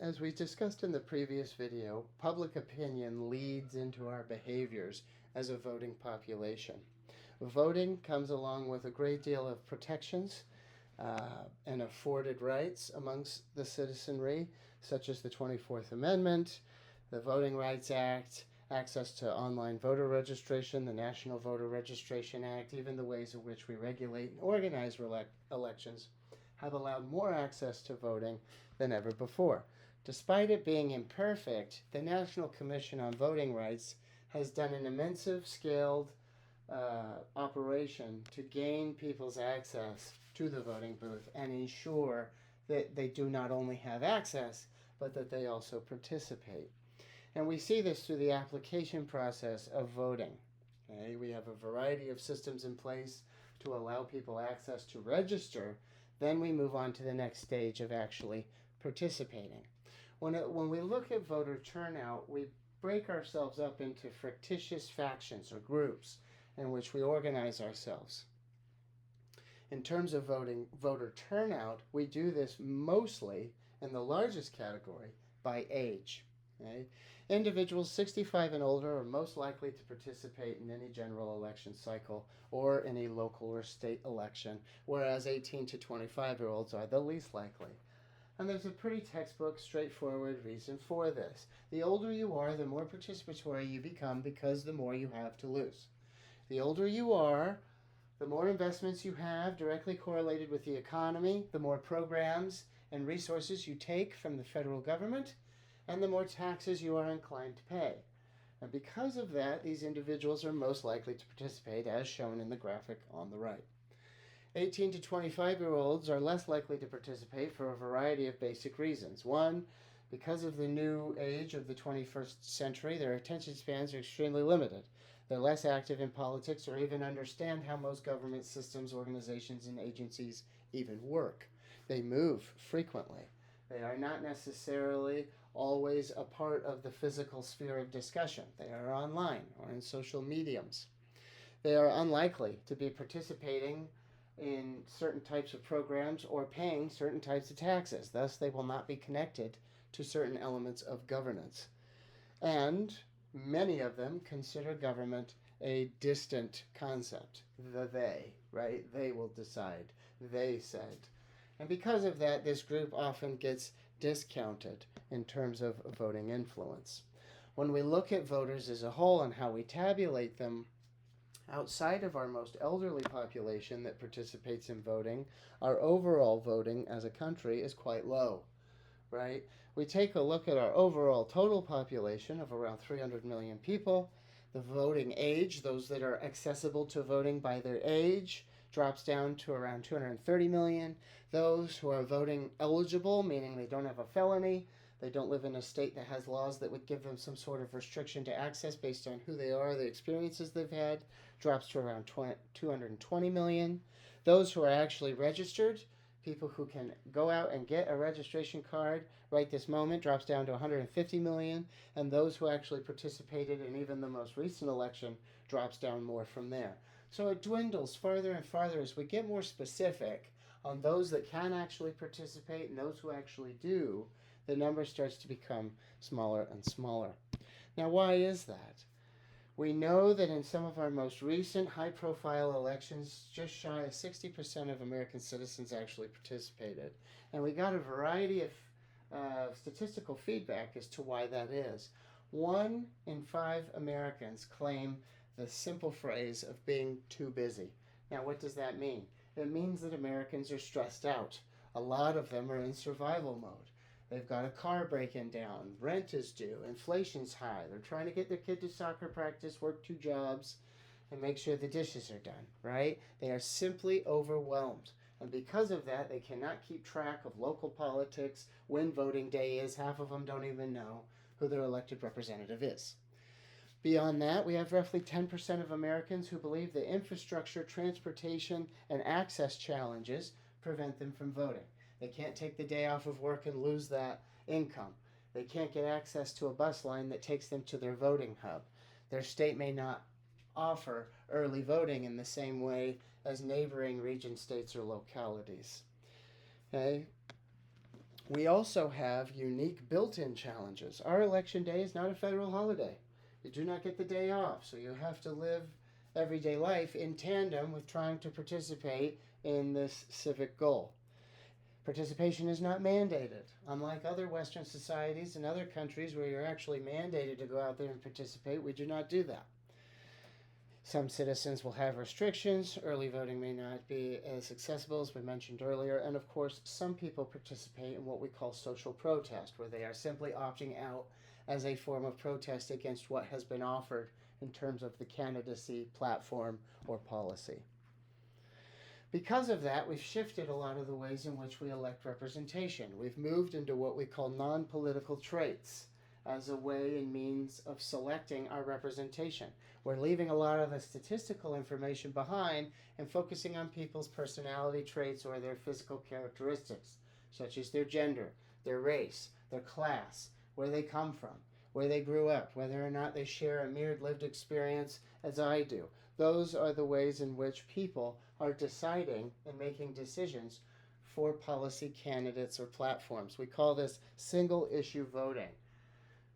As we discussed in the previous video, public opinion leads into our behaviors as a voting population. Voting comes along with a great deal of protections and afforded rights amongst the citizenry, such as the 24th Amendment, the Voting Rights Act, access to online voter registration, the National Voter Registration Act, even the ways in which we regulate and organize elections have allowed more access to voting than ever before. Despite it being imperfect, the National Commission on Voting Rights has done an immense scaled operation to gain people's access to the voting booth and ensure that they do not only have access, but that they also participate. And we see this through the application process of voting. Okay? We have a variety of systems in place to allow people access to register. Then we move on to the next stage of actually participating. When we look at voter turnout, we break ourselves up into fictitious factions or groups in which we organize ourselves. In terms of voter turnout, we do this mostly in the largest category by age. Okay? Individuals 65 and older are most likely to participate in any general election cycle or any local or state election, whereas 18 to 25-year-olds are the least likely. And there's a pretty textbook, straightforward reason for this. The older you are, the more participatory you become because the more you have to lose. The older you are, the more investments you have directly correlated with the economy, the more programs and resources you take from the federal government, and the more taxes you are inclined to pay. And because of that, these individuals are most likely to participate, as shown in the graphic on the right. 18 to 25-year-olds are less likely to participate for a variety of basic reasons. One, because of the new age of the 21st century, their attention spans are extremely limited. They're less active in politics or even understand how most government systems, organizations, and agencies even work. They move frequently. They are not necessarily always a part of the physical sphere of discussion. They are online or in social mediums. They are unlikely to be participating in certain types of programs or paying certain types of taxes. Thus, they will not be connected to certain elements of governance. And many of them consider government a distant concept. The they, right? They will decide. They said. And because of that, this group often gets discounted in terms of voting influence. When we look at voters as a whole and how we tabulate them, outside of our most elderly population that participates in voting, our overall voting as a country is quite low, right? We take a look at our overall total population of around 300 million people. The voting age, those that are accessible to voting by their age, drops down to around 230 million. Those who are voting eligible, meaning they don't have a felony, they don't live in a state that has laws that would give them some sort of restriction to access based on who they are, the experiences they've had, drops to around 220 million. Those who are actually registered, people who can go out and get a registration card right this moment, drops down to 150 million. And those who actually participated in even the most recent election drops down more from there. So it dwindles farther and farther as we get more specific on those that can actually participate and those who actually do. The number starts to become smaller and smaller. Now, why is that? We know that in some of our most recent high-profile elections, just shy of 60% of American citizens actually participated. And we got a variety of statistical feedback as to why that is. 1 in 5 Americans claim the simple phrase of being too busy. Now, what does that mean? It means that Americans are stressed out. A lot of them are in survival mode. They've got a car breaking down, rent is due, inflation's high. They're trying to get their kid to soccer practice, work 2 jobs, and make sure the dishes are done, right? They are simply overwhelmed. And because of that, they cannot keep track of local politics, when voting day is. Half of them don't even know who their elected representative is. Beyond that, we have roughly 10% of Americans who believe that infrastructure, transportation, and access challenges prevent them from voting. They can't take the day off of work and lose that income. They can't get access to a bus line that takes them to their voting hub. Their state may not offer early voting in the same way as neighboring region states or localities. Okay? We also have unique built-in challenges. Our election day is not a federal holiday. You do not get the day off, so you have to live everyday life in tandem with trying to participate in this civic goal. Participation is not mandated. Unlike other Western societies and other countries where you're actually mandated to go out there and participate, we do not do that. Some citizens will have restrictions. Early voting may not be as accessible as we mentioned earlier. And of course, some people participate in what we call social protest, where they are simply opting out as a form of protest against what has been offered in terms of the candidacy, platform, or policy. Because of that, we've shifted a lot of the ways in which we elect representation. We've moved into what we call non-political traits as a way and means of selecting our representation. We're leaving a lot of the statistical information behind and focusing on people's personality traits or their physical characteristics, such as their gender, their race, their class, where they come from, where they grew up, whether or not they share a mirrored lived experience as I do. Those are the ways in which people are deciding and making decisions for policy candidates or platforms. We call this single issue voting.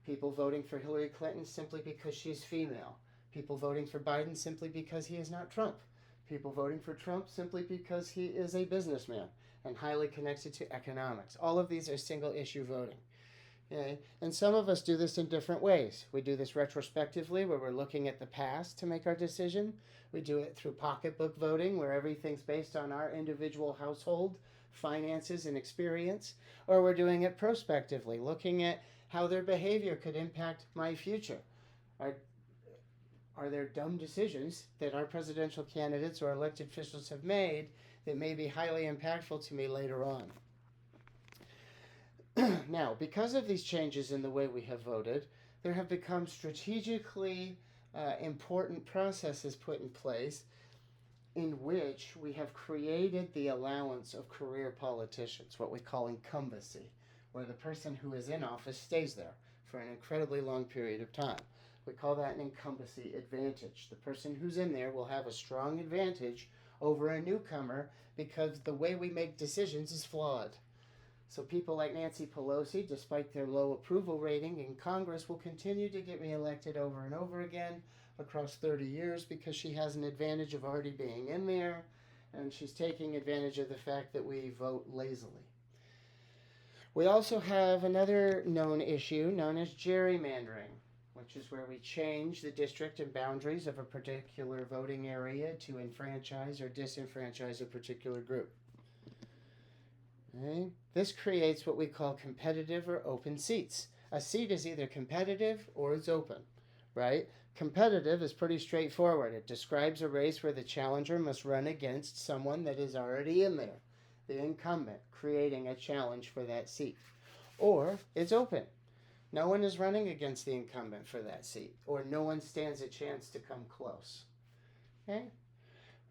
People voting for Hillary Clinton simply because she's female. People voting for Biden simply because he is not Trump. People voting for Trump simply because he is a businessman and highly connected to economics. All of these are single issue voting. Okay? And some of us do this in different ways. We do this retrospectively, where we're looking at the past to make our decision. We do it through pocketbook voting, where everything's based on our individual household, finances, and experience. Or we're doing it prospectively, looking at how their behavior could impact my future. Are there dumb decisions that our presidential candidates or elected officials have made that may be highly impactful to me later on? Now, because of these changes in the way we have voted, there have become strategically important processes put in place in which we have created the allowance of career politicians, what we call incumbency, where the person who is in office stays there for an incredibly long period of time. We call that an incumbency advantage. The person who's in there will have a strong advantage over a newcomer because the way we make decisions is flawed. So people like Nancy Pelosi, despite their low approval rating in Congress, will continue to get reelected over and over again across 30 years because she has an advantage of already being in there, and she's taking advantage of the fact that we vote lazily. We also have another known issue known as gerrymandering, which is where we change the district and boundaries of a particular voting area to enfranchise or disenfranchise a particular group. Okay. This creates what we call competitive or open seats. A seat is either competitive or it's open, right? Competitive is pretty straightforward. It describes a race where the challenger must run against someone that is already in there, the incumbent, creating a challenge for that seat. Or it's open. No one is running against the incumbent for that seat, or no one stands a chance to come close. Okay?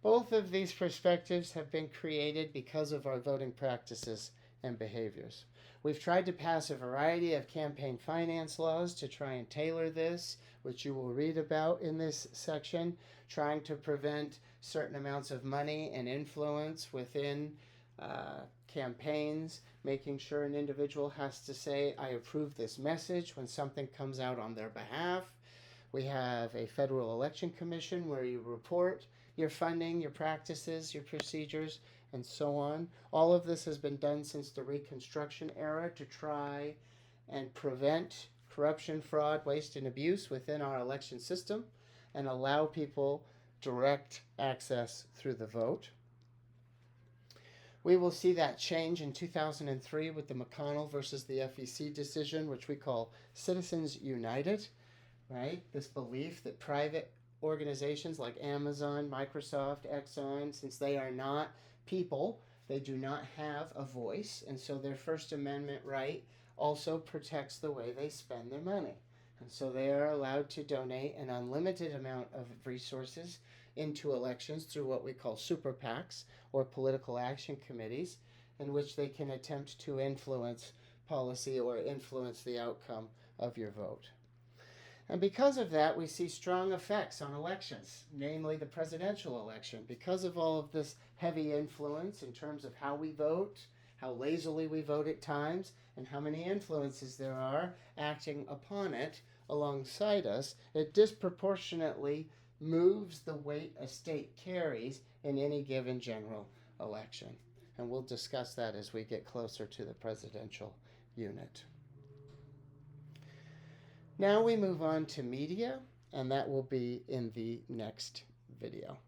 Both of these perspectives have been created because of our voting practices and behaviors. We've tried to pass a variety of campaign finance laws to try and tailor this, which you will read about in this section, trying to prevent certain amounts of money and influence within campaigns, making sure an individual has to say, I approve this message when something comes out on their behalf. We have a Federal Election Commission where you report your funding, your practices, your procedures, and so on. All of this has been done since the Reconstruction era to try and prevent corruption, fraud, waste, and abuse within our election system and allow people direct access through the vote. We will see that change in 2003 with the McConnell versus the FEC decision, which we call Citizens United, right? This belief that private organizations like Amazon, Microsoft, Exxon, since they are not people, they do not have a voice, and so their First Amendment right also protects the way they spend their money. And so they are allowed to donate an unlimited amount of resources into elections through what we call super PACs, or political action committees, in which they can attempt to influence policy or influence the outcome of your vote. And because of that, we see strong effects on elections, namely the presidential election. Because of all of this heavy influence in terms of how we vote, how lazily we vote at times, and how many influences there are acting upon it alongside us, it disproportionately moves the weight a state carries in any given general election. And we'll discuss that as we get closer to the presidential unit. Now we move on to media, and that will be in the next video.